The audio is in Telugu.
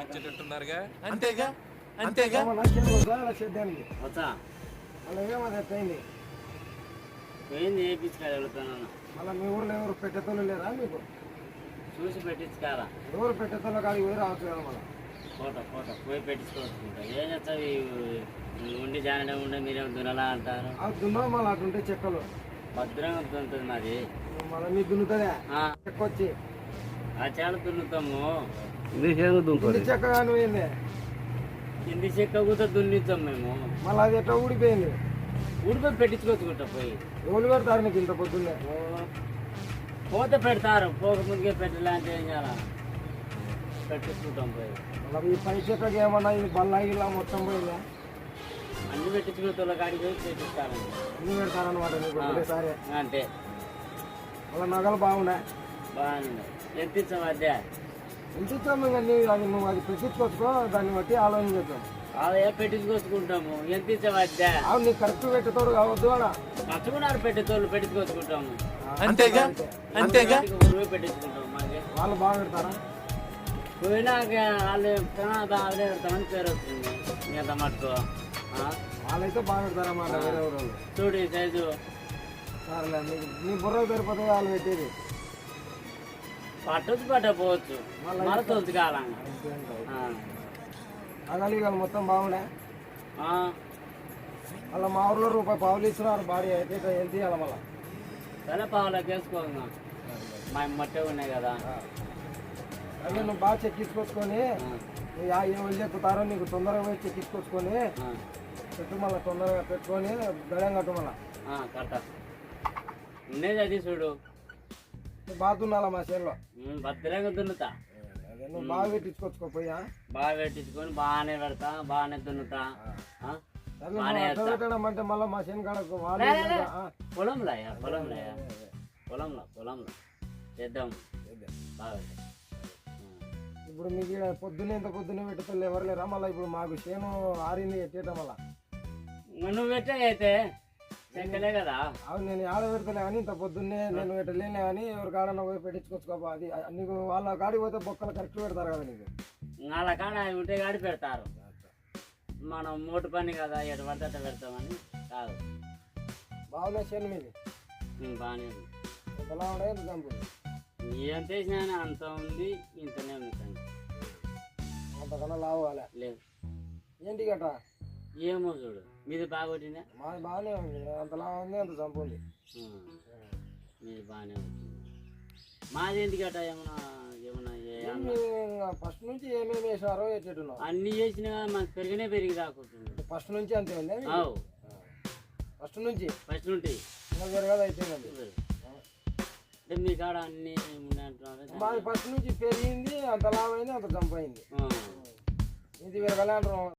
ఇచ్చేటట్టున్నారుగా. అంతేగా అంతేగా వచ్చా పోయింది వేయించుకోవాలి వెళ్తానన్నా. మళ్ళీ మీ ఊర్లో ఎవరు పెట్టేతోళ్ళు లేరా మీకు? చూసి పెట్టించుకోవాలా. ఎవరు పెట్టేతోళ్ళు కాడికి పోయి రావచ్చు కదా మళ్ళీ. ఫోటో పోయి పెట్టించుకోవచ్చు. ఏం చేస్తావు ఉండి జానడం ఉండే మీరేమో దున్నలా అంటారు. అది దున్నా మళ్ళీ అటుంటే చెక్కలు భద్రంగా దున్నుతుంది మాది. మళ్ళీ మీకు దున్నుతుందే చెక్క వచ్చి ఆ చాలా దున్నుతాము. చెక్క కానీ పోయింది కింది చెక్క కూడా దున్నిస్తాం మేము. మళ్ళీ అది ఎట్లా ఊడిపోయింది. ఊడిపోయి పెట్టించుకోవచ్చుకుంటా పోయి. ఎవరు పెడతారు నీకు ఇంత పొద్దున్నే? పోతే పెడతారు, పోక ముందుకే పెట్టలే అంటే ఏం చేయాలా, పెట్టించుకుంటాం పోయి. మళ్ళీ ఈ పై చెక్కకి ఏమన్నా ఇది బల్లా ఇలా మొత్తం పోయిందా? అన్ని పెట్టించుకున్న కాడికి పోయి పెట్టిస్తారండి. అన్ని పెడతారనమాట నీకు ఒకటేసారి. అంటే మళ్ళీ నగలు బాగున్నాయి. బాగుంది. ఎంత ఇచ్చాం అదే ఎంత ఇచ్చాము ఇంకా అది నువ్వు అది పెట్టించుకోవచ్చుకో, దాన్ని బట్టి ఆలోచన చేద్దాం. అదే పెట్టించుకొచ్చుకుంటాము. ఎంత ఇచ్చాం అదే అవును నీకు కరెక్ట్ పెట్టేతోడు కావద్దు అలా నచ్చుకున్నారు పెట్టేతోళ్ళు పెట్టించుకొచ్చుకుంటాము. అంతేగా అంతేగా పెట్టించుకుంటాము. మాకే వాళ్ళు బాగా పెడతారా? పోయినాక వాళ్ళు అదే పెడతామని పేరు వస్తుంది. ఎంత మట్టుకు వాళ్ళైతే బాగా పెడతారన్నమాట. వేరే వాళ్ళు చూడు ఈ సైజు సరేలే, నీ బుర్ర సరిపోతుంది వాళ్ళు పెట్టేది. పట్టొచ్చు పట్టకపోవచ్చు, మళ్ళీ తొలుచు కాలంగా. నగలిగాలు మొత్తం బాగున్నాయి. మళ్ళీ మా ఊర్లో రూపాయి పావులు ఇస్తున్నారు. బాడీ అయితే ఎంత ఇవ్వాలి మళ్ళీ? సరే పావులకు వేసుకోగా మా మట్టే ఉన్నాయి కదా. అదే నువ్వు బాగా చెక్కించుకొచ్చుకొని ఎవరు చెక్కుతారో నీకు తొందరగా పోయి చెక్కించుకొచ్చుకొని పెట్టు. మళ్ళీ తొందరగా పెట్టుకొని గడం కట్టు. మళ్ళీ కట్ట ఉండేది అది చూడు. బాగా దున్నాలా మా చేనులో? భద్రంగా దున్నుతా. అదే నువ్వు బాగా పెట్టించుకొచ్చుకోపోయా? బాగా పెట్టించుకొని బాగానే పెడతా, బాగానే దున్నుతా. పెట్టడం అంటే మళ్ళీ మా చేను కాడకు పొలంలో చేద్దాం బాగా. ఇప్పుడు మీకు పొద్దున్నే ఇంత పొద్దున్నే పెట్టేటోళ్ళు ఎవరు లేరా? మళ్ళీ ఇప్పుడు మాకు చేను ఆరింది ఎట్టేయటం వల్ల నువ్వు పెట్టే అయితే చెక్కలే కదా. అవును, నేను ఆడ పెడతలే కానీ ఇంత పొద్దున్నే నేను పెట్టలేనే కానీ ఎవరి కాడన్నా పోయి పెట్టించుకోవచ్చుకోపా. అది నీకు వాళ్ళ కాడికి పోతే బొక్కలు కరెక్ట్ పెడతారు కదా నీకు. వాళ్ళ కాడ ఉంటే కాడి పెడతారు. మనం మూట పని కదా, ఎటు పడితే అట్ట పెడతామని కాదు. బాగున్నాయి చేను మీది? బాగానే ఉంది. ఎంతలా ఉండే ఎంత చంపు? ఎంత వేసినా అంత ఉంది, ఇంతనే ఉంది. అంతకన్నా లావాలే లేదు. ఏంటి గట్ట? ఏమో చూడు, మీది బాగా కొట్టిందా? మాది బాగానే ఉంది. అంతలా ఉంది, అంత చంపు ఉంది. మీది బాగానే ఉంటుంది. మాది ఏంటి గట్ట ఏమన్నా ఫస్ట్ నుంచి ఏమేమి వేసారో ఎట్టున్నావు? అన్ని చేసినా మాకు పెరిగి రాకుంటుంది. ఫస్ట్ నుంచి అంతే ఉంది. ఫస్ట్ నుంచి ఇంకా పెరగదు అయిపోయింది. అంటే మీ కాడ అన్ని ఉన్నాయంటున్నారు. మాది ఫస్ట్ నుంచి పెరిగింది, అంత లాభైంది, అంత చంపైంది. ఇది పెరగలే అంటున్నాం.